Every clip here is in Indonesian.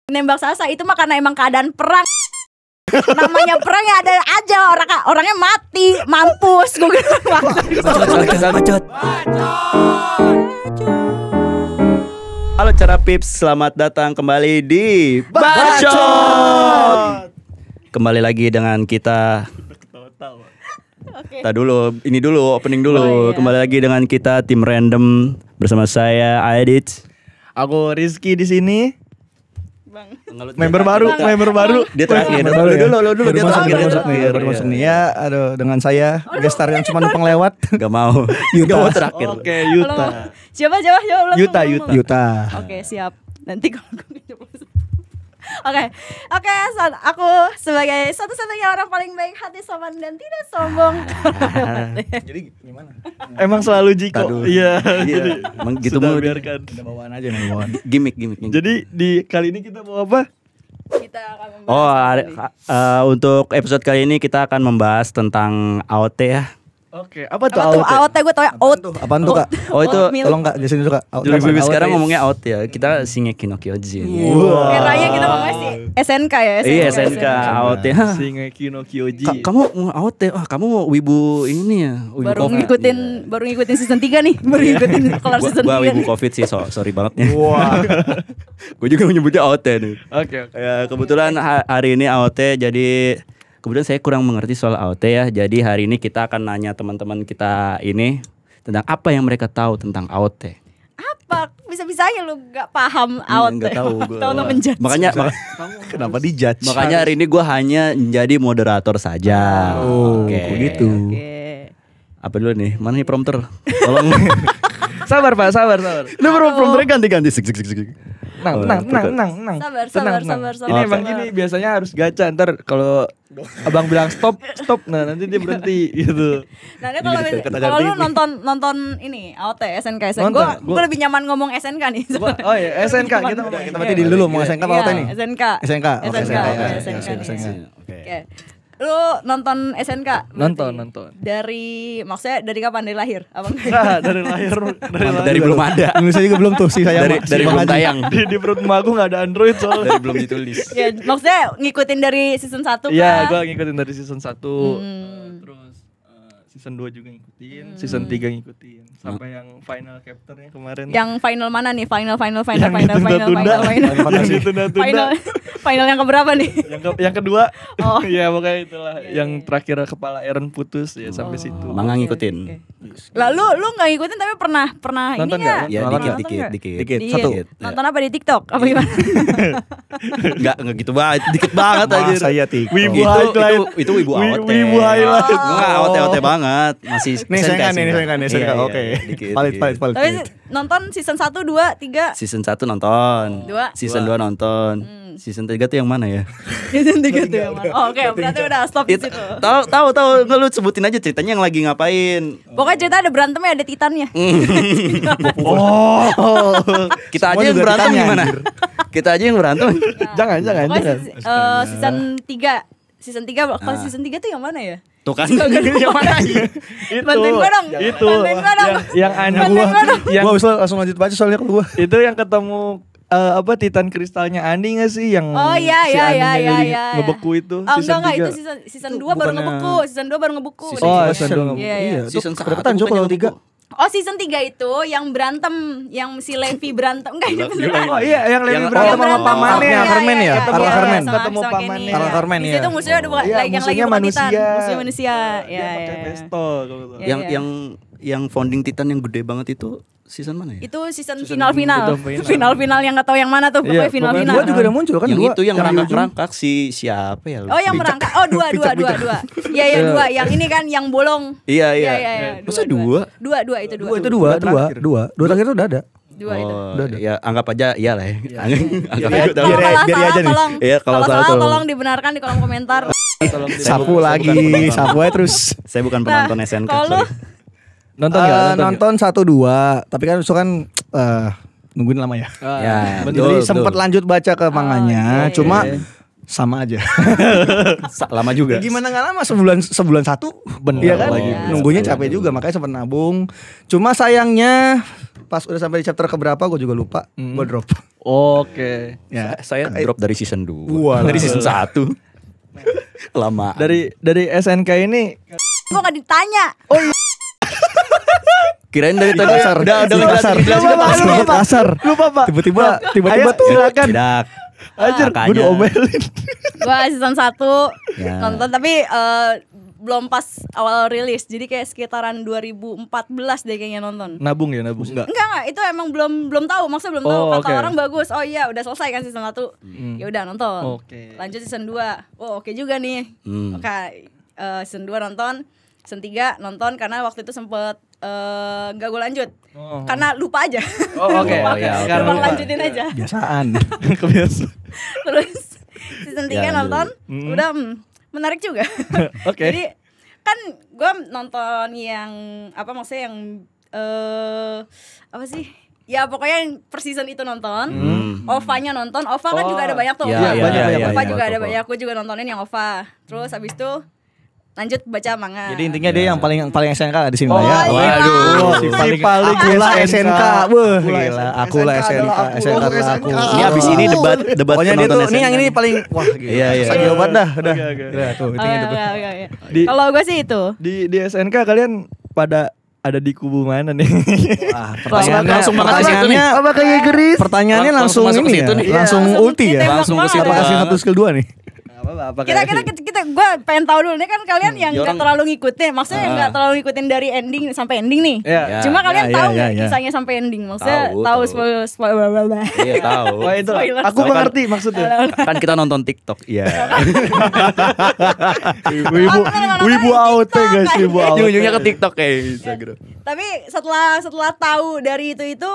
nembak Sasa itu mah karena emang keadaan perang. Namanya perang ya ada aja orangnya mati, mampus. Gue Bacot. Halo Cara Pips, selamat datang kembali di Bacot. Kembali lagi dengan kita. Ini dulu opening dulu. Oh, iya. Kembali lagi dengan kita tim random bersama saya Aidit. Aku Rizky di sini. Bang. Member baru. Dia terakhir. Lo dulu dia terakhir. baru masuk nih. Ya, aduh dengan saya gestar yang cuma numpang lewat. Gak mau. Gak mau terakhir. Oke, Yuta. Halo. Siapa? Yuta. Oke, siap. Nanti kalau gue ngejeblos. Oke, aku sebagai satu-satunya orang paling baik hati, sopan dan tidak sombong. Jadi gimana? Emang selalu Jiko. Iya. Emang gitu Sudah mulu. biarkan. Udah bawaan aja nih bawaan. Gimik. Jadi di kali ini kita mau apa? Kita akan membahas Untuk episode kali ini kita akan membahas tentang AOT ya. Oke, apa tuh apa tuh AOT? Gue tau ya AOT. Apaan tuh, Kak? Oh itu Oatmeal. Tolong Kak, jelasin dulu Kak. Dulu sekarang ngomongnya AOT ya. Kita Shingeki no Kyojin. Raya kita ngomongnya sih SNK ya. Iya SNK AOT. Hah, Shingeki no Kyojin. kamu mau AOT? Wah, kamu wibu ini ya. Wibu Baru COVID. ngikutin season 3 nih. Baru ngikutin kelar season 3. Gua wibu COVID sih, sorry banget ya. Wah. Gue juga menyebutnya AOT nih. Oke. Ya, kebetulan hari ini AOT, jadi kemudian saya kurang mengerti soal AOT ya. Jadi hari ini kita akan nanya teman-teman kita ini tentang apa yang mereka tahu tentang AOT. Apa? Bisa-bisanya lu gak paham AOT. Enggak tahu gue. Tahu untuk menjudge. Kenapa dijudge? Makanya hari ini gue hanya menjadi moderator saja. Oh, Oke. begitu. Oke. Apa dulu nih? Mana nih prompter? Tolong. Sabar, Pak, sabar. Lu prompternya ganti-ganti. Tenang. Sabar. Ini emang gini biasanya harus gacha, ntar kalau abang bilang stop, nah nanti dia berhenti gitu. Nah, ini kalau lu nonton ini AOT SNK. Nonton, Gue lebih nyaman ngomong SNK nih. Oh iya, SNK kita berarti di dulu mau SNK apa AOT nih? SNK. SNK. Oke, SNK. SNK. Oke. Lu nonton SNK? berarti? Nonton. Maksudnya dari kapan? Dari lahir? Apa enggak? Nah, dari lahir. Dari belum ada. Indonesia juga belum tuh sih saya. Dari belum tayang. Di perut emak gue gak ada Android soalnya. Dari belum ditulis. Ya, maksudnya ngikutin dari season 1 Iya, gue ngikutin dari season 1. Terus season 2 juga ngikutin, season 3 ngikutin, sampai yang final chapternya kemarin. Yang final mana nih? Final. Final yang keberapa nih? Yang kedua. Oh. Ya pokoknya itulah. Yang terakhir kepala Eren putus ya sampai situ. Mangga ngikutin. Lalu lu nggak ngikutin tapi pernah Nonton ini nggak? nggak? Ya Nonton dikit. Dikit. Iya. Satu. Nonton apa di TikTok? Apa gimana? Enggak gitu banget, dikit banget aja. Saya TikTok. Wibu highlight. Itu wibu AOT. Wibu highlight. Enggak AOT banget. Masih Nih saya kan nih. Iya, Oke. dikit. Valid. Tapi nonton season 1, 2, 3. Season 1 nonton. Dua. Season 2 nonton. Season 3 tuh yang mana ya? Season 3 tuh yang mana? Oh, oke, berarti udah stop di situ. Tahu. Nggak, lu sebutin aja ceritanya yang lagi ngapain. Pokoknya cerita ada berantemnya, ada titannya. Oh. Kita aja Semua yang juga berantem ditanya, gimana? anjir. Kita aja yang berantem. Jangan. Pokoknya season 3. Season 3, kalau season 3 tuh yang mana ya? Tuh kan. Yang mana lagi? Itu. Bantuin gua dong. Itu. Bantuin gua dong. Yang aneh Bantuin gua dong. Yang Gua bisa langsung lanjut baca soalnya kalau gua. itu yang ketemu Titan kristalnya Andi gak sih yang Oh iya, si iya, Andi iya, jadi iya. ngebeku itu Oh enggak, itu 3. season 2 baru bukannya- ngebeku. Season 2 baru ngebeku. Season Oh, dua. season 2 ngebeku. Iya. Iya, Season tuh keberatan Jo kalau 3. Oh season 3 itu yang berantem, yang si Levi berantem. Enggak itu beneran. Oh iya, yang Levi Yang- berantem sama berantem. pamannya. Iya, Carmen iya, ya? iya, Carla iya, Carmen. sama- Ketemu sama pamannya. Kenny, Carla iya. Carmen, Di iya. situ musuhnya ada Iya, yang lagi musuhnya bukan manusia. Titan. Musuhnya manusia. Dia Iya, pakai iya. pistol kalau gitu. Iya. Yang founding Titan yang gede banget itu season mana ya? Itu season final-final. final. Final-final yang enggak tahu yang mana tuh, pokoknya Iya, final-final. Dua juga udah muncul kan Yang dua. itu yang di ujung. merangkak-rangkak siapa ya? Oh yang merangkak. Oh dua. Iya ya dua. Yang ini kan yang bolong. Iya. Dua. Masa dua? Dua itu dua. Itu dua terakhir tuh udah ada. Dua itu. Oh, ya anggap aja iyalah ya. Anggap Biar- aja. biar- Kalau biar salah, aja nih. tolong. Iya, kalau salah tolong. tolong dibenarkan di kolom komentar. Sapu lagi, sapu aja terus. Saya bukan penonton SNK. Kalau lu sorry. Nonton enggak? Nonton 1-2, tapi kan itu kan nungguin lama ya. Ya, Jadi sempet lanjut baca ke manganya, oke. cuma sama aja. Lama juga. Gimana nggak lama sebulan satu, Bener. iya kan? Lagi. Nunggunya capek juga, makanya sempat nabung. Cuma sayangnya pas udah sampai di chapter keberapa gue juga lupa. Gue drop. Oke. Ya. Saya drop dari season 2. Wah. Dari season 1. Lama. Dari SNK ini Gue gak ditanya. Kirain dari tadi Kasar. udah Kasar. Lupa, Kasar. lupa Pak. Tiba-tiba Ayo, tuh. silakan. tidak. Anjir, gue Makanya. diomelin. Gue season 1 Ya. nonton tapi belum pas awal rilis. Jadi kayak sekitaran 2014 deh kayaknya nonton. Nabung ya, nabung enggak? Enggak, itu emang belum tahu, maksudnya belum tahu. Oh, Kata oke. orang bagus. Oh iya, udah selesai kan season 1. Ya udah nonton. Oke. Lanjut season 2. Oh, oke juga nih. Oke, season 2 nonton, season 3 nonton karena waktu itu sempet enggak gue lanjut. Oh. Karena lupa aja. Oh, oke. Lupa, ya, oke. lupa Lupa. lanjutin aja. Biasaan. Kebiasa. Terus season 3 Ya, nonton, udah menarik juga. Oke. Jadi kan gue nonton yang apa maksudnya yang apa sih? Ya pokoknya yang per season itu nonton. OVA-nya nonton. OVA kan juga ada banyak tuh. Iya, iya, banyak, OVA iya, juga ada OVA. banyak. Gue juga nontonin yang OVA. Terus habis itu lanjut baca manga. Jadi intinya dia yang paling SNK di sini Oh, lah ya. iya. Waduh, Si paling aku lah SNK. Wah, Aku lah gila. SNK. Aku lah SNK. SNK adalah aku. Ini abis ini debat Pokoknya dia penonton tuh ini SNK. yang ini paling wah gila. Iya, iya. Lagi obat dah, udah. Oke, oke. Udah tuh, intinya itu tuh. Di- Kalau gue sih itu. Di SNK kalian pada ada di kubu mana nih? Wah, pertanyaannya langsung banget ke situ nih. pertanyaannya Apa kayak geris? Pertanyaannya Langsung langsung masuk ke ini situ ya. nih. Langsung Iya, ulti ya. langsung Langsung ke ditembak situ. Apakah skill 1 skill 2 nih? Apa Kita gue pengen tahu dulu nih kan kalian yang Ya nggak orang- terlalu ngikutin, maksudnya yang nggak terlalu ngikutin dari ending sampai ending nih. Iya. Cuma kalian Ya, tahu ya, nggak ya. kisahnya sampai ending? Maksudnya Tahu, tahu tahu. spoiler. Iya tahu. Wah itu Spoiler. aku nggak ngerti maksudnya. Kan kita nonton TikTok. Iya. Wibu wibu out guys, wibu out. Ujung-ujungnya ke TikTok kayak Instagram. Tapi setelah tahu dari itu.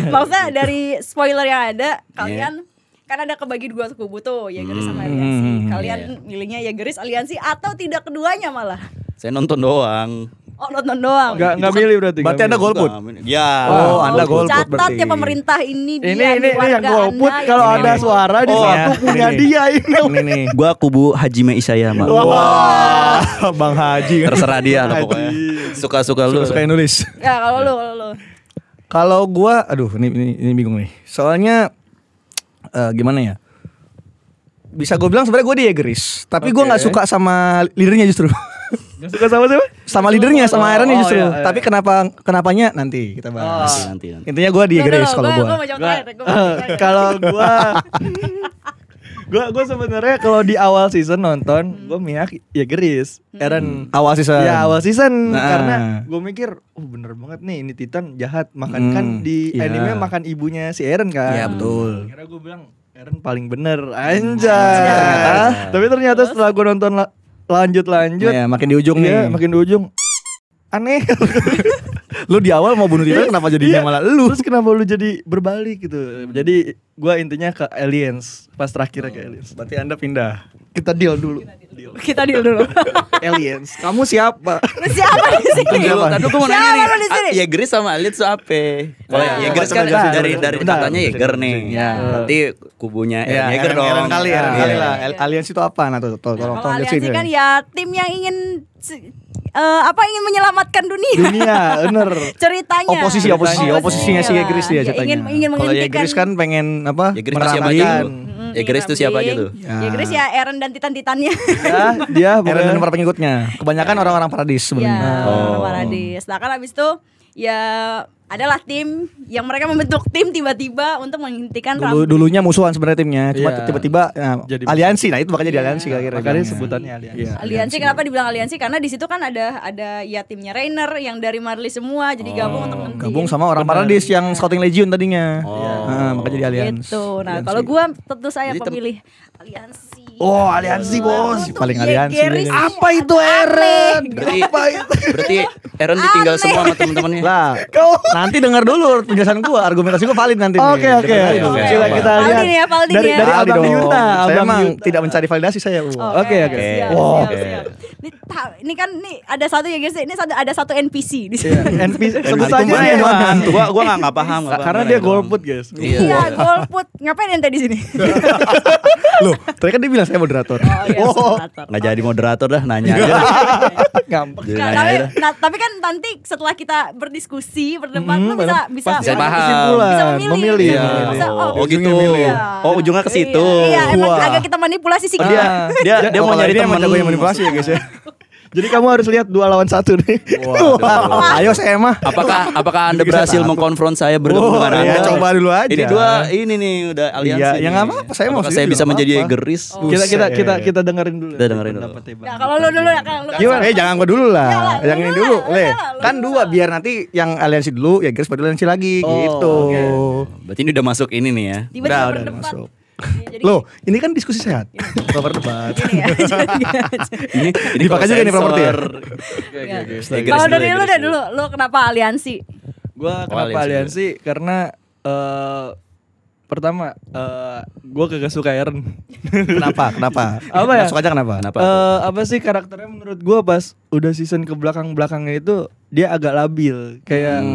Maksudnya dari spoiler yang ada, kalian kan ada kebagi dua kubu tuh, Jaegerist sama Aliansi. Kalian milihnya Jaegerist, Aliansi atau tidak keduanya malah? Saya nonton doang. Oh, nonton doang. Nggak milih berarti. Berarti nggak Anda milih. golput. Ya. Oh, Anda golput Catat berarti. ya pemerintah ini dia Ini nih, yang warga golput Anda kalau yang ada ini. suara di Oh, satu ya. punya Ini dia ini. Ini nih. Gua kubu Hajime Isayama. Wah, Bang Haji. Terserah dia lah pokoknya. Suka-suka lu. Suka nulis. Ya kalau lu. Kalau gua aduh ini bingung nih. Soalnya gimana ya? Bisa gue bilang sebenarnya gue di Jaegerist, tapi gue nggak suka sama leadernya justru. Nggak suka sama siapa? Sama leadernya, sama Ironnya Oh, justru. iya, iya. Tapi kenapanya nanti kita bahas. Nanti. Intinya gue di Jaegerist kalau gue gue. mau jawab terakhir. Kalau gua sebenarnya kalau di awal season nonton, gua mihak Jaegerist. Eren Awal season. ya awal season Nah. karena gue mikir, bener banget nih ini Titan jahat makan kan di iya. anime makan ibunya si Eren kan. Iya, betul. Kira gue bilang Eren paling bener anjay. Tapi ternyata setelah gue nonton lanjut Ya, makin di ujung iya, nih. makin di ujung aneh. Lu di awal mau bunuh Titan kenapa jadinya malah lu? Terus kenapa lu jadi berbalik gitu? Jadi gue intinya ke Aliens pas terakhir ke Aliens. Berarti Anda pindah. Kita deal dulu. Kita deal dulu. Aliens, kamu siapa? Lu siapa di sini? Siapa? Tadi gua mau nanya Siapa nih. lu di sini? Jaegerist sama Alit itu apa? Kalau Jaegerist kan bentar, dari bentar, katanya Jaeger nih. Ya. Berarti kubunya Ya, Jaeger dong. Eren kali Iya. lah. Aliens itu apa? Nah, tuh, tolong Kalau jelasin. Aliansi kan ya tim yang ingin ingin menyelamatkan dunia. Dunia, bener. Ceritanya. Oposisinya si Jaegerist dia Ya, ceritanya. ingin Kalau menghentikan. Jaegerist kan pengen apa? Jaegerist itu siapa menerangi. aja tuh? Jaegerist itu siapa aja tuh? Jaegerist ya Eren dan Titan-Titannya. Ya, dia Eren dan pokoknya para pengikutnya. Kebanyakan orang-orang paradis Ya, sebenarnya. Paradis. Nah kan abis itu ya adalah tim yang mereka membentuk tim tiba-tiba untuk menghentikan Dulunya musuhan sebenarnya timnya, cuma Iya. tiba-tiba Jadi aliansi. Nah, itu makanya jadi aliansi kira-kira. makanya sebutannya Aliens. Iya. Aliansi. Kenapa dibilang aliansi? Karena di situ kan ada ya timnya Rainer yang dari Marley semua jadi gabung untuk menghentikan. Gabung sama orang paradis yang Scouting Legion tadinya. Nah, makanya jadi aliansi. Gitu. Nah, kalau gua tentu saya pemilih aliansi. Oh, aliansi bos. Paling aliansi. Jaegerist. Apa itu Eren? Berarti Apa itu? berarti Eren ditinggal semua sama teman-temannya. Lah, nanti dengar dulu penjelasan gua, argumentasi gua valid nanti. Oke, nih. oke. Dengerin dulu. Coba kita Valdi lihat. nih ya, Valdi Dari nih ya. dari Valid Abang dong. Yuta, Saya Abang emang Yuta. tidak mencari validasi saya. Oke, oke. Siap, Wow. siap, siap. Ini kan ada satu ya guys, ini ada satu NPC di sini. NPC sebut Hantu saja mana dia. hantu? Gua enggak paham. Karena dia golput, guys. Iya, golput. Ngapain ente di sini? Loh, tadi kan dia bilang saya moderator. Oh iya, moderator. Nggak jadi moderator dah, nanya aja. Gampang. Jadi Nah, nanya aja dah. tapi kan nanti setelah kita berdiskusi, berdebat lu bisa Bisa paham. kesimpulan, bisa memilih. Iya. Maksudnya, Oh gitu. iya. Oh ujungnya ke situ. Iya, emang Wah. agak kita manipulasi sih. Oh, dia mau nyari teman yang manipulasi ya guys ya. Jadi kamu harus lihat 2 lawan 1 nih. Wah, ayo saya mah. Apakah Anda berhasil mengkonfront saya bergabung dengan Anda? Ya, coba dulu aja. Ini ini nih udah aliansi. Iya, nih. yang apa-apa, saya mau Apakah setuju, saya bisa nggak menjadi apa-apa. Yegeris? Kita dengerin dulu. Kita dengerin dulu. pendapatnya Bang. Nah, kalau lu dulu ya kan lu. Gimana? Jangan gua dulu lah. Iyalah, lu Yang ini dulu dulu, lah, Le. iyalah, lu Kan dulu dua lah. biar nanti yang aliansi dulu, ya guys baru aliansi lagi gitu. Berarti ini udah masuk ini nih ya. Tiba-tiba Udah berdebat. masuk. Iya, jadi Loh, ini kan diskusi sehat. Kalau berdebat. gini ya. Ini Dipakai juga nih properti ya? Iya. Yegeris Kalau dulu, dari lu Yegeris deh dulu, lu kenapa aliansi? Gua Oh, kenapa aliansi? Karena pertama gue kagak suka Eren. Kenapa? Apa ya? Masuk aja kenapa? Kenapa? Apa sih karakternya menurut gue pas udah season ke belakangnya itu dia agak labil kayak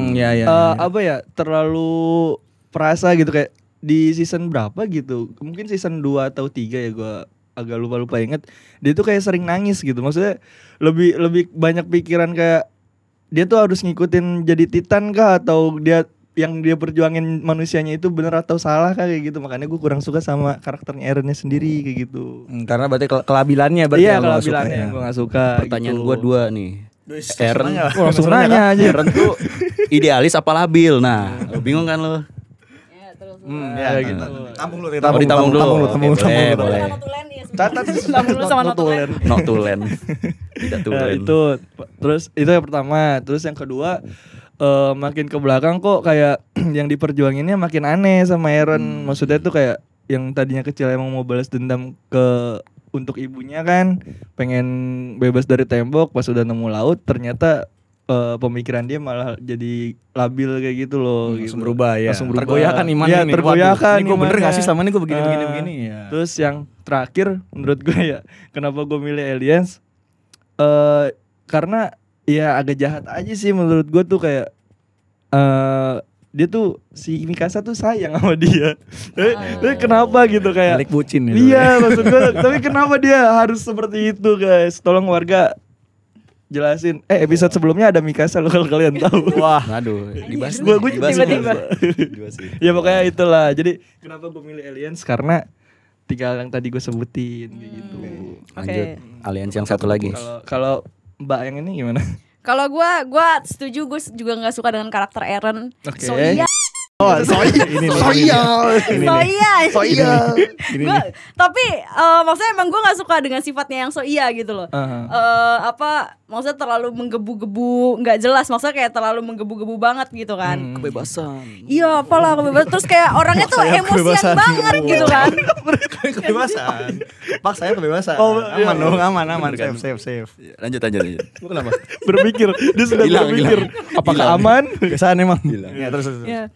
apa ya terlalu perasa gitu kayak di season berapa gitu mungkin season 2 atau 3 ya gue agak lupa inget dia tuh kayak sering nangis gitu maksudnya lebih banyak pikiran kayak dia tuh harus ngikutin jadi Titan kah atau dia yang dia perjuangin manusianya itu bener atau salah kah kayak gitu makanya gue kurang suka sama karakternya Erennya sendiri kayak gitu. Karena berarti kelabilannya berarti Iya yang lo nggak suka kelabilannya ya. yang gue gak suka. Pertanyaan gitu. gue dua nih. Eren Langsung nanya aja. Eren tuh idealis apa labil? Nah, lo bingung kan lo? Ya, terus. Ya gitu. Tampung lu, Oh, ditampung dulu. Boleh, boleh. Sama Notulen ya. Catat Tampung lu sama Notulen. Not tulen. Tidak Nah, tulen. terus itu yang pertama terus yang kedua makin ke belakang kok kayak yang diperjuanginnya makin aneh sama Eren maksudnya tuh kayak yang tadinya kecil emang mau balas dendam untuk ibunya kan pengen bebas dari tembok pas udah nemu laut ternyata pemikiran dia malah jadi labil kayak gitu loh langsung gitu. berubah ya. Langsung berubah. Tergoyahkan imannya Iya, nih. tergoyahkan Ini gue bener imannya. gak sih selama ini gue begini ya. Terus yang terakhir menurut gue ya kenapa gue milih Aliens karena ya agak jahat aja sih menurut gue tuh kayak dia tuh si Mikasa tuh sayang sama dia. Tapi kenapa gitu kayak Balik bucin ya. iya maksud gue tapi kenapa dia harus seperti itu guys tolong warga jelasin episode sebelumnya ada Mikasa lo kalau kalian tahu. Wah, Aduh, dibahas. Gue dibahas, tiba-tiba. dibahas. ya pokoknya itulah jadi kenapa gue milih Aliens karena 3 yang tadi gue sebutin kayak gitu. Lanjut. Aliansi yang satu lagi. Kalau Mbak yang ini gimana? Kalau gue setuju, gue juga nggak suka dengan karakter Eren. Oke. Soya. Oh, ini Gue tapi maksudnya emang gue nggak suka dengan sifatnya yang soia gitu loh. Maksudnya terlalu menggebu-gebu, nggak jelas. Maksudnya kayak terlalu menggebu-gebu banget gitu kan. Kebebasan. Iya, apalah kebebasan. Terus kayak orangnya tuh emosian banget gitu kan. kebebasan. Pak saya kebebasan. Aman dong, aman. Safe. Lanjut. Lu kenapa? Berpikir dia sudah Hilang, berpikir hilang. apakah Hilang. aman? Kebiasaan emang. Ya terus. Iya.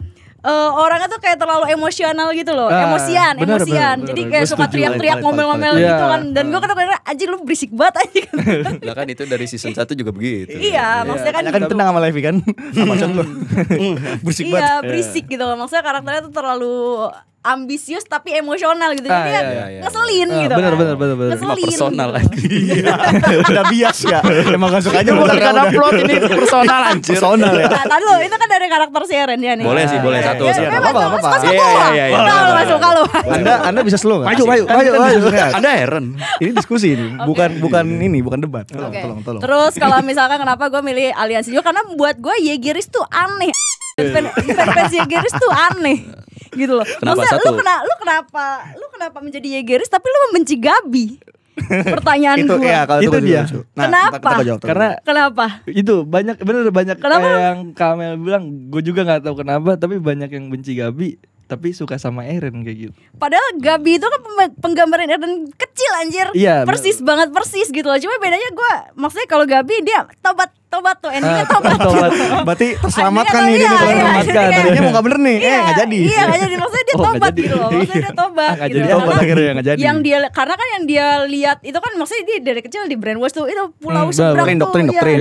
Orangnya tuh kayak terlalu emosional gitu loh, Bener. Jadi kayak Gua suka setuju. teriak-teriak, ngomel-ngomel Iya. gitu kan. Dan gue kadang-kadang aja lu berisik banget aja kan. Lah kan itu dari season 1 juga begitu. Iya, maksudnya kan Kan tenang sama Levi kan. Apa maksud lu? Berisik banget. iya, berisik gitu loh. Maksudnya karakternya tuh terlalu ambisius tapi emosional gitu. Jadi dia iya. ngeselin gitu bener, kan. bener. Ngeselin. Personal gitu. lagi. Udah bias ya. Emang gak suka aja Karena plot ini personal anjir. Personal ya. Nah, tadi lo itu kan dari karakter si Eren ya nih. Boleh sih, boleh satu. Ya, Siap. bebas, Apa-apa. masuk Iya, lo. iya. Masuk kalau. Anda bisa slow enggak? Maju. Anda Eren. Ini diskusi ini, bukan debat. Oke. Tolong. Terus kalau misalkan kenapa gue milih aliansi juga karena buat gue Yegeris tuh aneh. Fans Yegeris tuh aneh gitu loh. Kenapa? Maksudnya Satu. lu kenapa menjadi Yegeris tapi lu membenci Gabi? Pertanyaan Itu gue. ya kalau Itu gua dia. lucu. Kenapa? Kita jawab. Karena Kenapa? itu banyak Kenapa? kayak yang Kamel bilang gue juga nggak tahu kenapa tapi banyak yang benci Gabi tapi suka sama Eren kayak gitu. Padahal Gabi itu kan penggambaran Eren kecil anjir. Iya, persis banget gitu loh. Cuma bedanya gue maksudnya kalau Gabi dia tobat tuh endingnya tobat. Berarti terselamatkan nih dia Iya, nih, iya, terselamatkan. iya. Dia mau gak bener nih, nggak jadi. Iya nggak jadi. Maksudnya dia Oh, nggak tobat jadi. gitu loh. Maksudnya dia tobat Nggak gitu. jadi Tobat Karena akhirnya nggak jadi. karena kan yang dia lihat itu kan maksudnya dia dari kecil di brainwash tuh itu pulau seberang tuh. doktrin.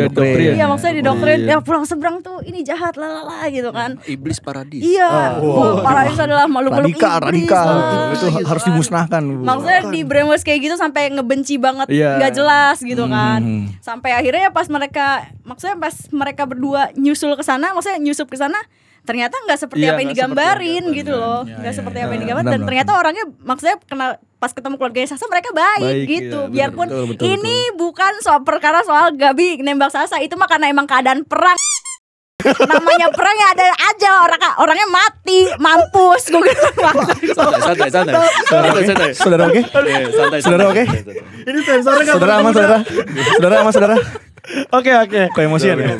Iya maksudnya di doktrin iya. ya pulau seberang tuh ini jahat lalala gitu kan. Iblis paradis. Iya. Wah, paradis adalah makhluk-makhluk Radikal. iblis lah, Itu gitu harus kan. dimusnahkan. Maksudnya di brainwash kayak gitu sampai ngebenci banget, Iya. nggak jelas gitu kan. Sampai akhirnya pas mereka berdua nyusul ke sana, maksudnya nyusup ke sana, ternyata nggak seperti Iya, apa yang nggak seperti digambarin yang gitu loh, nggak seperti apa yang digambarin. Dan Benar-benar. ternyata orangnya, maksudnya pas ketemu keluarganya Sasa mereka baik Baik, gitu. iya, Biarpun betul, ini bukan perkara soal Gabi nembak Sasa, itu mah karena emang keadaan perang. Namanya perang ya ada aja orangnya mati, mampus. Gue Santai. Saudara oke? Santai. Saudara oke? Ini sensornya nggak Saudara aman saudara? Saudara aman saudara? Oke. Kok emosian ya?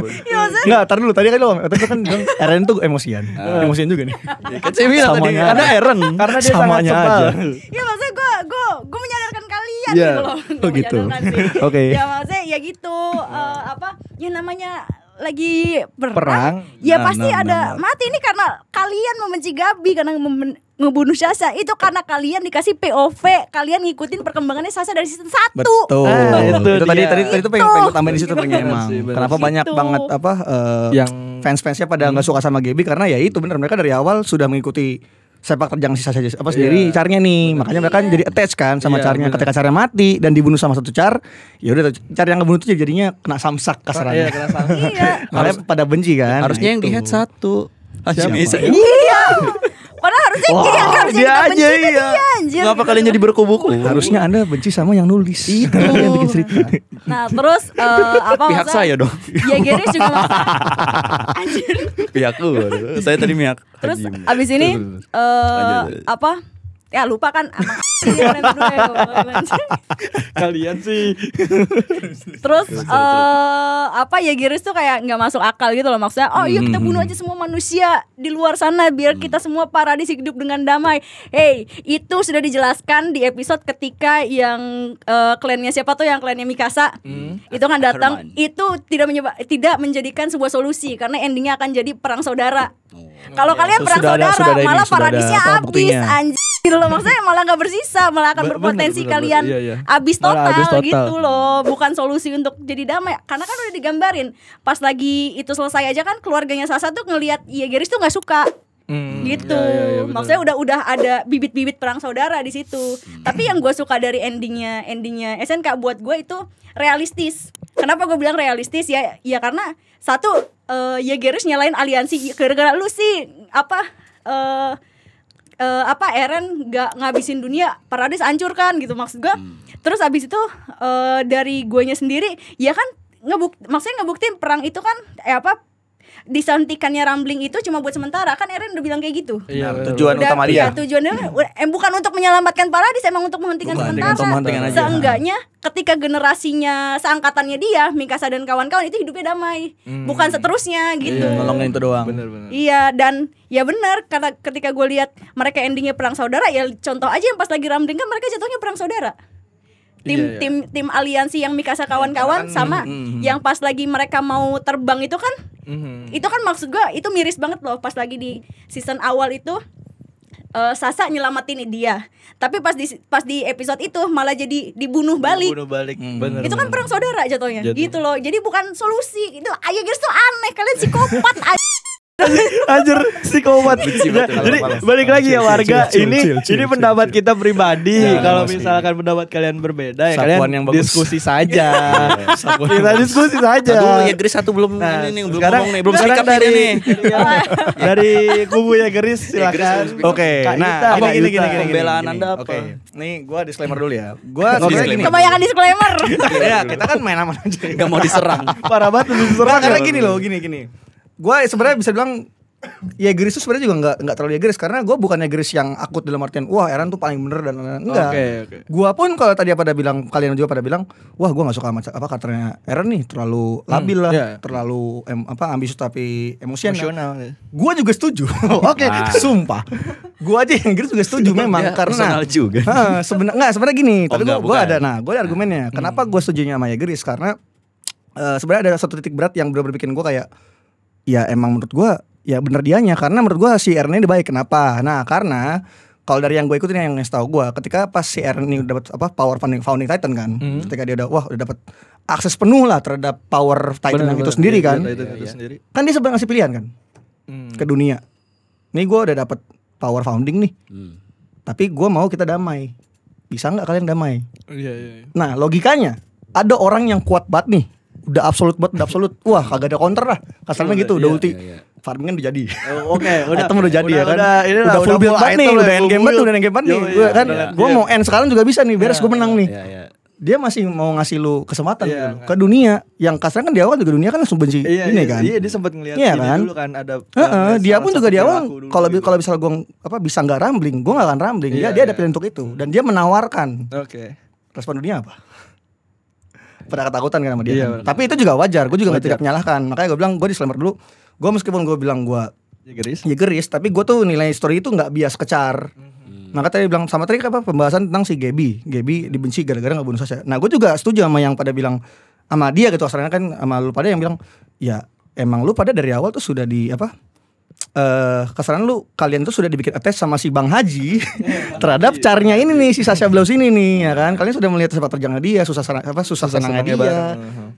Enggak, tar dulu. Tadi kan bilang Eren tuh emosian. Emosian juga nih. Kan saya bilang tadi Samanya. ada Eren. Karena dia sangat Samanya sebal. aja. Ya maksudnya gue menyadarkan kalian Iya. gitu loh. Oh, gitu. Menyadarkan sih. Oke. Ya maksudnya ya gitu, ya namanya lagi perang. Perang. Ya Nah, pasti ada mati. Ini karena kalian membenci Gabi karena ngebunuh Sasa. Itu karena kalian dikasih POV, kalian ngikutin perkembangannya Sasa dari season 1. Betul. itu Itu tadi dia. tuh pengen tambahin di situ Bener emang. sih, bener Kenapa sih. banyak Gitu. banget Yang fans-fansnya pada nggak suka sama Gaby karena ya itu benar, mereka dari awal sudah mengikuti sepak terjang si Sasa sendiri caranya nih. Makanya mereka kan jadi attach kan sama Iya, caranya. bener. Ketika caranya mati dan dibunuh sama satu car, ya udah car yang ngebunuh itu jadinya kena samsak Iya, kasarannya. kena sama. Iya. Makanya pada benci kan. Harusnya yang di head satu. Siapa? Iya. Padahal harusnya yang harusnya dia kita benci aja, itu iya. dia anjir. Ngapa kalian jadi berkubu-kubu? Harusnya Anda benci sama yang nulis. Itu yang bikin cerita. Nah terus apa Pihak maksudnya, saya dong. Ya Geris juga maksudnya anjir. Pihakku. Saya tadi pihak. Terus Hajim. abis ini Lanjut. apa? Ya lupa kan emang yang berdua ya. Kalian sih. Terus apa ya Geris tuh kayak nggak masuk akal gitu loh, maksudnya oh iya kita bunuh aja semua manusia di luar sana biar kita semua paradis hidup dengan damai. Hey, itu sudah dijelaskan di episode ketika yang klannya siapa tuh, yang klannya Mikasa itu kan datang, Herman. itu tidak menjadikan sebuah solusi karena endingnya akan jadi perang saudara. Kalau kalian perang Sudah ada saudara ini, malah sudah ada paradisnya apa habis buktinya. anjir gitu loh, maksudnya malah nggak bersisa, malah akan berpotensi bener, kalian iya, iya. habis Malah total, habis total. gitu loh, bukan solusi untuk jadi damai. Karena kan udah digambarin pas lagi itu selesai aja kan keluarganya Sasa tuh ngelihat ya Geris tuh nggak suka gitu. Iya, bener. Maksudnya udah ada bibit-bibit perang saudara di situ. Tapi yang gue suka dari endingnya SNK buat gue itu realistis. Kenapa gue bilang realistis ya? Ya karena satu ya Geris nyalain aliansi gara-gara lu sih Eren nggak ngabisin dunia, paradis hancur kan gitu maksud gue. Terus abis itu dari guanya sendiri ya kan maksudnya ngebuktiin perang itu kan disuntikannya Rambling itu cuma buat sementara kan, Eren udah bilang kayak gitu. Iya, bener. Tujuan utama dia. Tujuannya bukan untuk menyelamatkan paradis, emang untuk menghentikan Bukan, sementara. untuk menghentikan aja. Seenggaknya ketika generasinya seangkatannya dia, Mikasa dan kawan-kawan itu hidupnya damai, bukan seterusnya gitu. Nolongin itu doang. Bener. Iya, dan ya benar karena ketika gue lihat mereka endingnya perang saudara, ya contoh aja yang pas lagi Rambling kan mereka jatuhnya perang saudara. Iya. Tim aliansi yang Mikasa kawan-kawan sama yang pas lagi mereka mau terbang itu kan, itu kan maksud gue itu miris banget loh pas lagi di season awal itu Sasa nyelamatin dia, tapi pas di episode itu malah jadi dibunuh balik. Bunuh balik. Bener. Itu kan perang saudara jatuhnya, Jatuh. gitu loh. Jadi bukan solusi. Itu Aya Gears tuh aneh, kalian psikopat. Anjir, psikopat. Jadi balik lagi ya warga, chill, ini chill, pendapat kita pribadi. Ya, Kalau pasti. misalkan pendapat kalian berbeda ya Sapuan kalian yang bagus. diskusi saja. Kita diskusi saja. Aduh, ya Geris satu belum Nah, ini nih, belum sekarang- ngomong nih, belum sekarang sikap dari nih. dari kubunya Geris silakan. Oke, Kak nah Ita, Kak gini. Ita. Pembelaan Anda apa? Oke, nih gue disclaimer dulu ya. Gue sebenarnya gini. Kebanyakan disclaimer. Ya, kita kan main aman aja. Gak mau diserang. Parah banget lebih Nah, serang. karena ya. gini loh, gini. Gue sebenarnya bisa bilang ya Geris tuh sebenarnya juga nggak terlalu ya Geris, karena gue bukannya Geris yang akut dalam artian wah Eren tuh paling bener dan enggak. Oke. Gue pun kalau tadi kalian juga pada bilang wah gue nggak suka sama karakternya Eren nih, terlalu labil lah, iya. terlalu ambisius tapi emosional. Emosional ya. Gue juga setuju. Oke, sumpah. Gue aja yang Geris juga setuju memang Ya, karena personal juga. Sebenarnya gini. Oh, Tapi enggak, gue bukan. gue ada argumennya. Kenapa gue setujunya sama ya Geris, karena sebenarnya ada satu titik berat yang benar-benar bikin gue kayak ya emang menurut gue ya bener dianya, karena menurut gue si Eren ini baik. Kenapa? Nah karena kalau dari yang gue ikutin yang setahu gue, ketika pas si Eren ini udah dapat power founding Titan kan, ketika dia udah dapat akses penuh lah terhadap power Titan yang itu sendiri kan, Itu sendiri. kan dia sebenarnya ngasih pilihan kan ke dunia. Nih gue udah dapat power founding nih, tapi gue mau kita damai. bisa nggak kalian damai? Iya. Nah logikanya ada orang yang kuat banget nih, udah absolut banget, wah kagak ada counter lah, kasarnya gitu, udah ulti. Farming kan udah jadi. Oke, Item udah jadi ya kan. Udah full full build banget nih, udah end game banget nih. Gue kan, gue mau end sekarang juga bisa nih, beres gue menang nih. Dia masih mau ngasih lu kesempatan gitu ke dunia yang kasarnya kan di awal juga dunia kan langsung benci ini kan. Iya, dia sempat ngeliat kan? dulu kan ada dia pun juga di awal kalau misalnya gue bisa nggak rambling, gue nggak akan rambling. Dia ada pilihan untuk itu dan dia menawarkan. Oke. Respon dunia apa? Pada ketakutan kan sama dia. Kan? Tapi itu juga wajar, gue juga tidak menyalahkan. Makanya gue bilang gue disclaimer dulu. Gue meskipun gue bilang gue Jaegeris, tapi gue tuh nilai story itu nggak bias kecar. Maka tadi bilang sama tadi apa pembahasan tentang si Gaby dibenci gara-gara nggak bunuh Sasha. Nah gue juga setuju sama yang pada bilang sama dia gitu, asalnya kan sama lu pada yang bilang ya emang lu pada dari awal tuh sudah di apa kesaran lu kalian tuh sudah dibikin attach sama si Bang Haji terhadap carnya ini nih si Sasha Blows ini nih ya kan, kalian sudah melihat sepak terjangnya dia, susah senangnya dia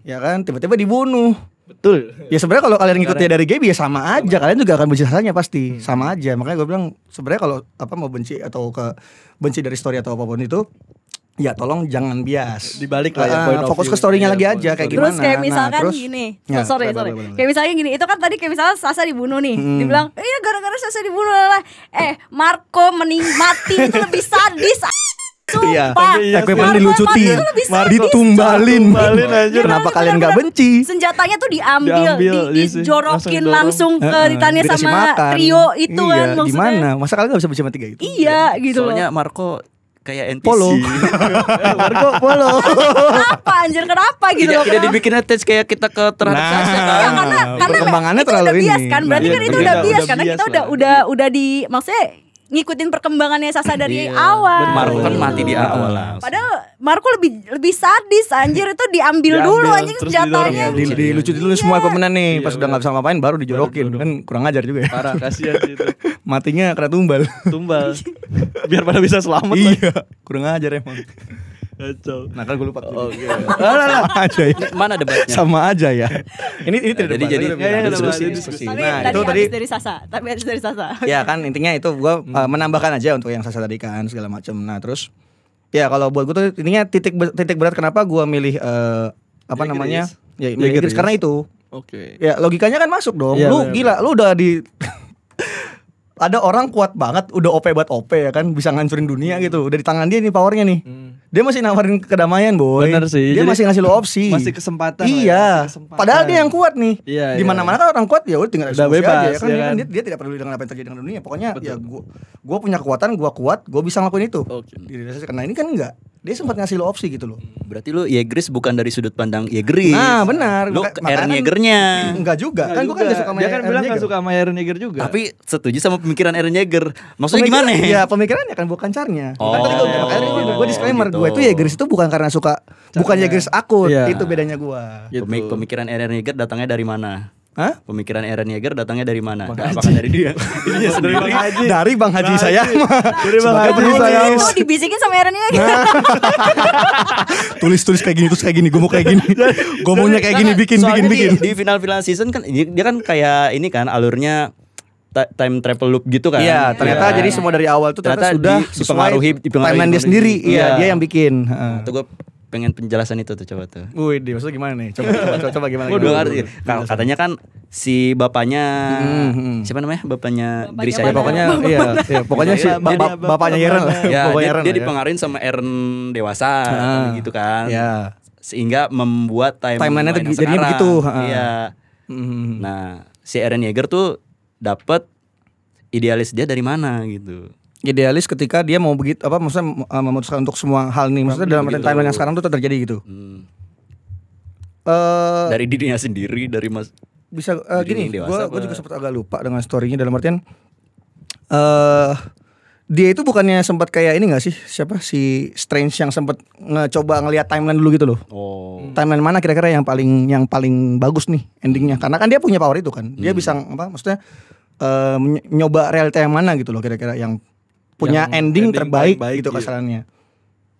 ya kan, tiba-tiba dibunuh. Betul. Ya sebenarnya kalau kalian ngikutnya dari Gaby ya sama aja, kalian juga akan benci Sasanya pasti sama aja. Makanya gue bilang sebenarnya kalau mau benci atau benci dari story atau apapun itu, ya tolong jangan bias. Dibalik lah ya, fokus ke story-nya lagi aja kayak gimana. Terus kayak misalkan gini. Sorry. Kayak misalnya gini, itu kan tadi kayak misalnya Sasha dibunuh nih. Dibilang, "Iya gara-gara Sasha dibunuh lah." Marco mati itu lebih sadis. Sumpah. Equipment dilucutin, ditumbalin. Kenapa kalian gak benci? Senjatanya tuh diambil dijorokin langsung ke Titania sama Rio itu kan maksudnya. Gimana? Masa kalian gak bisa benci sama 3 itu? Iya gitu loh. Soalnya Marco kayak NPC. Marco Polo. Kenapa anjir, kenapa gitu loh? Tidak dibikin attach kayak kita ke terhadap Sasha kan. Karena perkembangannya itu terlalu udah bias ini. kan. Berarti kan itu udah bias karena kita udah di maksudnya ngikutin perkembangannya Sasha dari awal. Marco kan mati di awal lah. Padahal Marco lebih sadis anjir, itu diambil dulu anjing senjatanya. Dilucutin dulu semua pemenang nih. Pas udah enggak bisa ngapain baru dijorokin. Kan kurang ajar juga ya. Parah, kasihan sih itu. Matinya kena tumbal. Biar pada bisa selamat. Iya. Kurang ajar emang. Kacau. Nah kan gue lupa. Oke. Aja ya. Mana debatnya? Sama aja ya. Ini tidak jadi diskusi. Nah, itu tadi dari Sasha. Ya kan intinya itu gue menambahkan aja untuk yang Sasha tadi kan segala macam. Nah terus ya kalau buat gue tuh intinya titik berat kenapa gue milih apa namanya? Ya Jaegeris karena itu. Oke. Ya logikanya kan masuk dong. Ya, lu gila, lu udah di ada orang kuat banget, udah OP banget OP ya kan, bisa ngancurin dunia gitu. Udah di tangan dia nih powernya nih. Dia masih nawarin kedamaian, boy. Bener sih. Dia masih ngasih lo opsi. Masih kesempatan. Iya. Padahal dia yang kuat nih. Iya. Di mana-mana kan orang kuat ya udah tinggal udah bebas aja ya kan. ya kan? Dia tidak peduli dengan apa yang terjadi dengan dunia. Pokoknya ya gua punya kekuatan, gua kuat, gua bisa ngelakuin itu. Oke. Karena ini kan enggak. Dia sempat ngasih lo opsi gitu loh. Berarti lu Jaegeris bukan dari sudut pandang Jaegeris. Nah, benar. Lu Eren Jaegernya. Enggak juga. Kan gua kan enggak suka sama Dia kan bilang enggak suka sama Eren Jaeger juga. Tapi setuju sama pemikiran Eren Jaeger. Maksudnya gimana? Iya, pemikirannya kan bukan caranya. Kan tadi gue disclaimer gitu. gue itu Jaegeris itu bukan karena suka bukan Jaegeris akut. Iya. Itu bedanya gua. Gitu. Pemikiran Eren Jaeger datangnya dari mana? Hah? Pemikiran Eren Jaeger datangnya dari mana? Apakah dari dia? Dari Bang Haji saya. Dari Bang Haji saya. Itu dibisikin sama Eren ya. Tulis kayak gini terus kayak gini. Gue mau kayak gini. Gue maunya kayak gini bikin. Di final season kan dia kan kayak ini kan alurnya time travel loop gitu kan. Iya, ternyata jadi semua dari awal tuh ternyata sudah dipengaruhi timeline dia sendiri. Iya, dia yang bikin. Tuh gue pengen penjelasan itu tuh coba tuh. Wih, maksudnya gimana nih? Coba gimana? Gue ngerti. Katanya kan si bapaknya siapa namanya? Bapaknya Gris ya, pokoknya si bapaknya Eren lah. Ya, dia dipengaruhin sama Eren dewasa gitu kan. Iya. Sehingga membuat timeline jadi begitu. Iya. Nah, si Eren Jaeger tuh dapat idealis dia dari mana gitu. Idealis ketika dia mau begitu apa maksudnya memutuskan untuk semua hal nih, maksudnya dalam timeline yang sekarang tuh terjadi gitu. Dari dirinya sendiri, dari mas bisa gini, gue juga sempat agak lupa dengan storynya, dalam artian dia itu bukannya sempat kayak ini nggak sih, siapa si Strange yang sempat coba ngelihat timeline dulu gitu loh. Timeline mana kira-kira yang paling bagus nih endingnya, karena kan dia punya power itu kan, dia bisa apa maksudnya nyoba realita yang mana gitu loh kira-kira yang punya ending terbaik gitu kasarannya.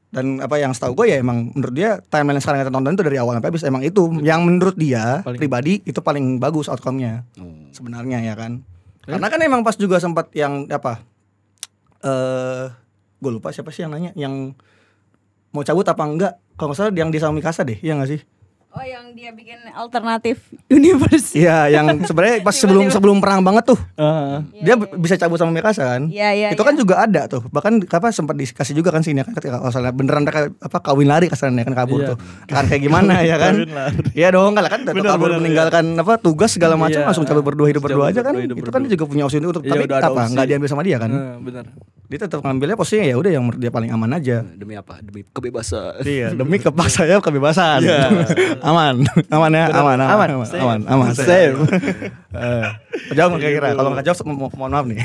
Dan apa yang setahu gue ya emang menurut dia timeline yang sekarang kita tonton itu dari awal sampai habis emang itu yang menurut dia pribadi itu paling bagus outcome-nya sebenarnya ya kan. Karena kan emang pas juga sempat yang apa gue lupa siapa sih yang nanya, yang mau cabut apa enggak. Kalau nggak salah yang dia sama Mikasa deh, iya nggak sih? Oh, yang dia bikin alternatif universe. Iya, yang sebenarnya pas sebelum perang banget tuh. Dia bisa cabut sama Mikasa kan? Iya. Itu kan juga ada tuh. Bahkan sempat dikasih juga kan sini kan ketika masalah beneran mereka kawin lari kasarnya kan kabur tuh. Kan kayak gimana ya kan? Iya dong, kan kabur meninggalkan tugas segala macam langsung cabut berdua hidup berdua aja kan. Itu kan dia juga punya opsi untuk tapi enggak diambil sama dia kan? Benar. Dia tetap ngambilnya posisinya ya udah yang dia paling aman aja. Demi apa? Demi kebebasan. Iya, demi kepaksanya kebebasan. Aman safe. Jawab kira-kira kalau nggak jawab mohon maaf nih.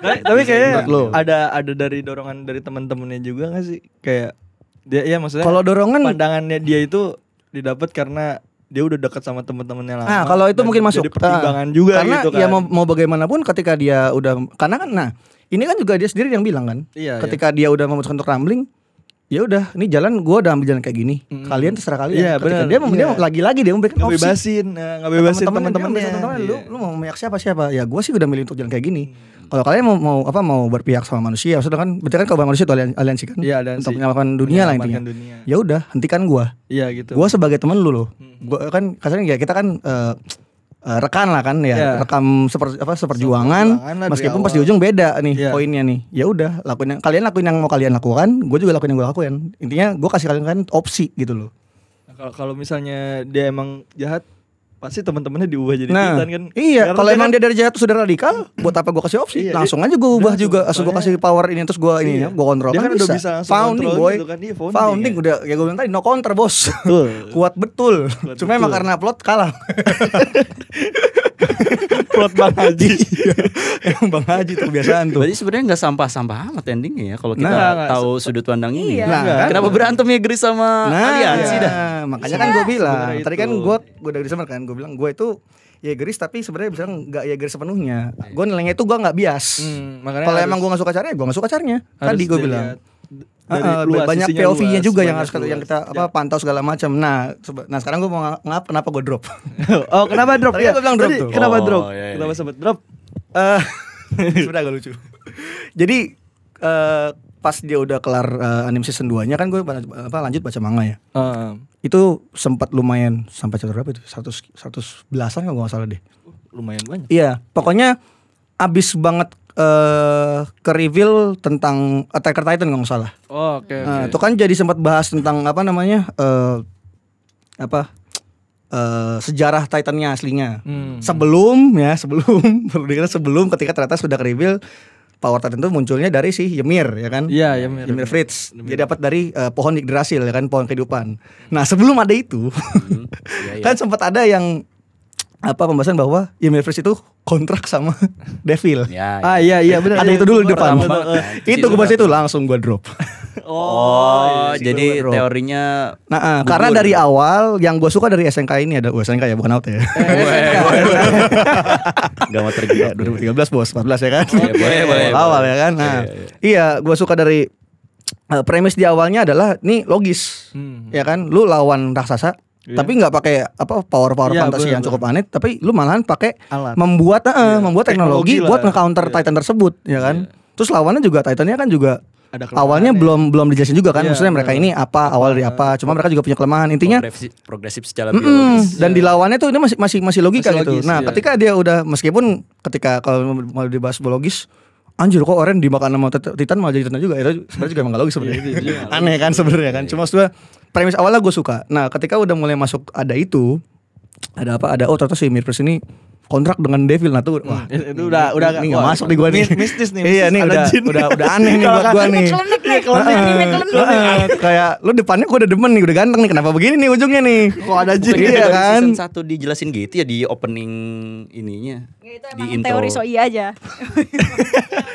Tapi kayaknya ada dari dorongan dari teman-temannya juga nggak sih, kayak dia ya maksudnya kalau dorongan pandangannya dia itu didapat karena dia udah dekat sama teman-temannya lama. Nah, kalau itu mungkin masuk pertimbangan juga karena gitu kan. Ya mau bagaimanapun ketika dia udah karena kan ini kan juga dia sendiri yang bilang kan. Iya, ketika dia udah memutuskan untuk rambling, ya udah, ini jalan gue udah ambil jalan kayak gini. Kalian terserah kalian. Iya, benar. Dia lagi-lagi dia memberikan opsi. Ngebebasin teman-temannya. Lu mau memihak siapa? Ya gue sih udah milih untuk jalan kayak gini. Kalau kalian mau berpihak sama manusia, maksudnya kan berarti kan kalau manusia itu aliansi kan. Iya, aliansi. Untuk menyelamatkan dunia lah intinya. Ya udah, hentikan gue. Iya gitu. Gue sebagai temen lu loh. Gue kan kasarnya ya kita kan rekan lah kan ya, rekam seperjuangan meskipun pas di ujung beda nih poinnya nih. Ya udah, kalian lakuin yang mau kalian lakukan, gue juga lakuin yang gue lakuin. Intinya gue kasih kalian kan opsi gitu loh. Kalau misalnya dia emang jahat, pasti teman-temannya diubah jadi Titan kan. Iya, kalau emang dia dari jahat tuh sudah radikal, buat apa gue kasih opsi? Langsung aja gue ubah juga, langsung gue kasih power ini terus gue ini gue kontrol kan bisa. Founding boy, gitu kan. Founding udah ya gue bilang tadi no counter bos. Kuat betul. Cuma emang karena plot kalah. Plot Bang Haji. Emang Bang Haji tuh kebiasaan tuh. Berarti sebenarnya nggak sampah-sampah amat endingnya ya kalau kita tahu sudut pandang ini. Iya. Kenapa berantem ya Gris sama aliansi dah? Makanya kan gue bilang tadi kan gue udah disebut kan, gue bilang gue itu ya Gris tapi sebenarnya bisa nggak ya Gris sepenuhnya. Gue nilainya itu gue nggak bias. Kalau emang gue nggak suka caranya, gue nggak suka caranya. Tadi gue bilang. Banyak POV-nya juga yang harus kita pantau segala macam. Nah sekarang gue mau kenapa gue drop. Oh, kenapa drop? Tadi gue bilang drop tuh. Kenapa drop? Iya. Kenapa sempat drop? Sebenarnya agak lucu. Jadi pas dia udah kelar anime season 2-nya kan gue lanjut baca manga ya. Itu sempat lumayan sampai chapter berapa itu? 100 belasan kalau gak salah deh. Lumayan banyak. Iya, pokoknya abis banget ke reveal tentang Attack on Titan kalau nggak salah. Oke. Itu kan jadi sempat bahas tentang sejarah Titannya aslinya. Sebelum ketika ternyata sudah ke reveal Power Titan itu munculnya dari si Ymir ya kan? Iya, Ymir Fritz. Dia dapat dari pohon Yggdrasil ya kan, pohon kehidupan. Nah, sebelum ada itu kan sempat ada yang pembahasan bahwa Ymir Fritz itu kontrak sama Devil. Iya benar. Ada itu dulu di depan. Itu gue bahas itu langsung gue drop. Jadi teorinya karena dari awal yang gue suka dari SNK ini ada SNK ya, bukan AOT ya. Gak mau tergiur. 2013 bos, 14 ya kan. Boleh. Awal ya kan. Nah, iya gue suka dari premis di awalnya adalah nih logis. Ya kan, lu lawan raksasa. Tapi nggak pakai power fantasi yang cukup aneh, tapi lu malahan pakai membuat teknologi buat nge-counter Titan tersebut, ya kan? Terus lawannya juga Titannya kan juga awalnya belum dijelasin juga kan, maksudnya mereka ini awal dari apa, cuma mereka juga punya kelemahan, intinya progresif secara biologis. Dan di lawannya tuh ini masih logika gitu. Nah, ketika dia udah meskipun ketika kalau mau dibahas biologis, anjir kok Oren dimakan sama Titan malah jadi Titan juga. Itu sebenarnya juga emang gak logis sebenarnya. Aneh kan sebenarnya kan. Cuma maksudnya premis awalnya gue suka. Nah, ketika udah mulai masuk ada itu, ada ternyata si Ymir Fritz ini kontrak dengan Devil. Nah tuh wah itu udah ini nggak masuk di gua nih. Mistis nih. Iya nih udah aneh nih buat gua nih. Kayak lu depannya gua udah demen nih, udah ganteng nih, kenapa begini nih ujungnya nih? Kok ada jin ya kan? Season 1 dijelasin gitu ya di opening ininya. Itu emang di intro. Teori soi aja.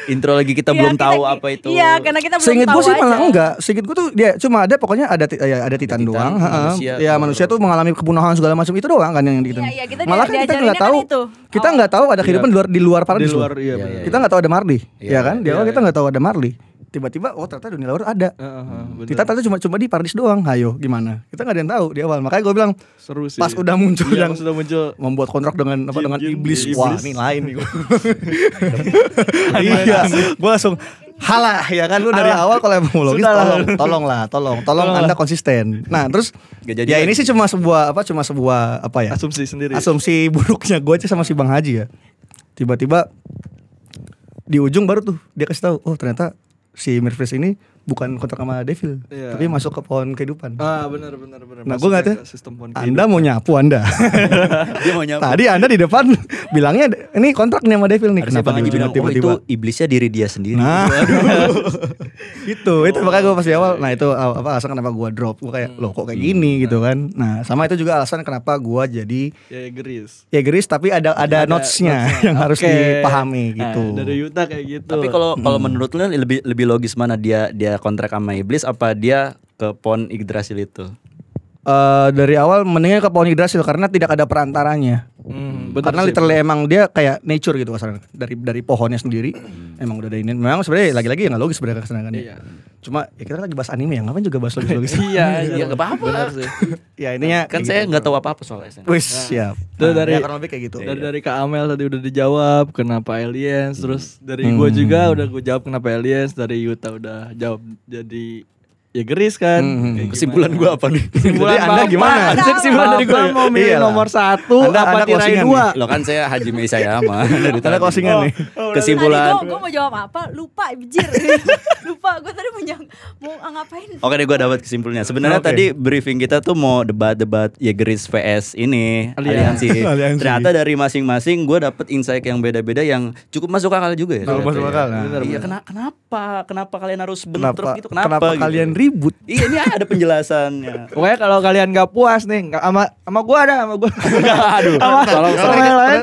Intro lagi kita belum tahu apa itu. Iya, karena kita belum tahu. Seinget gue sih malah enggak. Seinget gue tuh dia cuma ada pokoknya ada Titan doang. Manusia tuh mengalami kepunahan segala macam itu doang kan yang gitu. Malah kan kita nggak tahu. Kita nggak tahu ada kehidupan di luar paradis. Kita nggak tahu ada Marley, ya kan? Di awal kita nggak tahu ada Marley. Tiba-tiba ternyata dunia luar ada. Kita ternyata cuma di paradis doang. Hayo gimana? Kita nggak ada yang tahu di awal. Makanya gue bilang seru sih. Pas udah muncul membuat kontrak dengan dengan iblis. Wah, ini lain nih. Iya. Gue langsung Halah ya kan lu dari awal kalau emang mau logis tolong Anda konsisten. Nah, terus ya ini sih cuma sebuah apa ya? Asumsi sendiri. Asumsi buruknya gue aja sama si Bang Haji ya. Tiba-tiba di ujung baru tuh dia kasih tahu, oh ternyata si Mirfis ini bukan kontrak sama Devil, tapi masuk ke pohon kehidupan. Benar. Nah, gue nggak sistem pohon Anda mau nyapu Anda. Dia mau nyapu. Tadi Anda di depan bilangnya ini kontrak nih sama Devil nih. Harusnya Kenapa Bang Haji bilang, tiba-tiba? oh itu iblisnya diri dia sendiri. Nah, itu makanya gue pas di awal. Nah itu apa alasan kenapa gue drop. Gue kayak loh kok kayak gini gitu kan. Nah sama itu juga alasan kenapa gue jadi ya geris tapi ada notes-nya yang harus dipahami gitu. Dari Yuta kayak gitu. Tapi kalau menurut lu lebih logis mana dia kontrak sama iblis apa dia ke pohon Yggdrasil itu? Dari awal mendingan ke pohon Yggdrasil karena tidak ada perantaranya. Karena literally emang dia kayak nature gitu asalnya dari pohonnya sendiri. Emang udah ada ini. Memang sebenarnya lagi-lagi ya nggak logis sebenarnya kesana kan ya. Cuma ya kita lagi bahas anime ya, ngapain juga bahas logis. Iya nggak apa-apa. Ya intinya kan saya nggak tahu apa-apa soal SN. Wis siap. Itu dari kurang lebih kayak gitu. Dari Kak Amel tadi udah dijawab kenapa aliens, terus dari gue juga udah gue jawab kenapa aliens, dari Yuta udah jawab jadi ya geris kan. Kesimpulan gue apa nih? Kesimpulan Anda gimana? Kesimpulan dari gue mau milih nomor 1 apa tirai 2? Lo kan saya Haji Meisayama dari Ada closingan nih. Kesimpulan. Gue mau jawab apa? Lupa bijir. Lupa. Gue tadi mau ngapain? Oke deh, gue dapat kesimpulannya. Sebenarnya tadi briefing kita tuh mau debat Yegeris VS ini aliansi. Ternyata dari masing-masing gue dapet insight yang beda-beda yang cukup masuk akal juga ya. Masuk akal. Iya, kenapa kalian harus bentrok gitu? Kenapa gitu? kalian ribut? Iya, ini ada penjelasannya. Pokoknya kalau kalian gak puas nih sama gue ada sama gue. Aduh.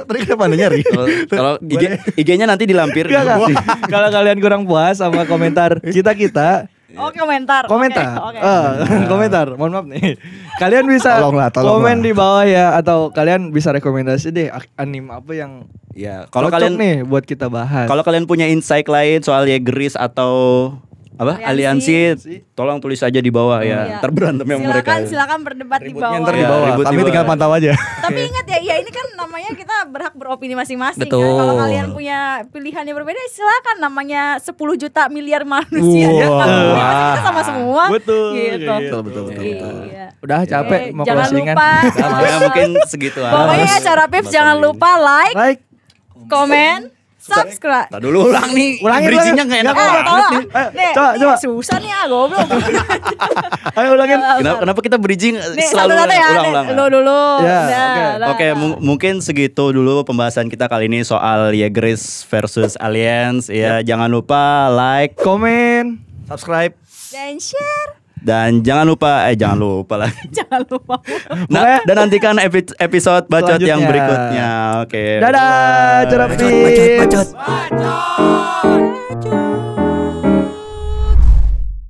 Tadi kenapa Anda nyari? Kalau IG-nya nanti dilampir. Kalau kalian kurang puas sama komentar kita Oh komentar. Oke. Komentar. Mohon maaf nih. Kalian bisa tolong komen lah. di bawah ya, atau kalian bisa rekomendasi deh anime apa yang ya, kalau cocok kalian nih buat kita bahas. Kalau kalian punya insight lain soal Yegeris atau aliansi, tolong tulis aja di bawah ya. Terberantem yang mereka. Silakan berdebat di bawah. Ntar di bawah. Kami tinggal pantau aja. Tapi ingat ya ini kan namanya kita berhak beropini masing-masing. Betul. Kan? Kalau kalian punya pilihan yang berbeda, silakan, namanya 10 juta miliar manusia. Ya kan? Kita sama semua. Betul. Gitu. Betul. Iya. Udah capek mau Jangan closingan. lupa. Ya, mungkin segitu aja. Pokoknya acara Pips jangan lupa like, komen, subscribe. Tadi dulu ulang nih. Ulangin, bridging-nya enggak enak banget nih. Coba. Susah nih goblok. Ayo ulangin. Kenapa kita bridging selalu satu-satu ya. ulang-ulang? Lu dulu. Ya, Oke, mungkin segitu dulu pembahasan kita kali ini soal Yegeris versus Aliens. Ya, jangan lupa like, Komen, subscribe, dan share. dan jangan lupa lah. Jangan lupa. Nah, dan nantikan episode bacot yang Selanjutnya. berikutnya. Oke. dadah, cerapin. Bacot.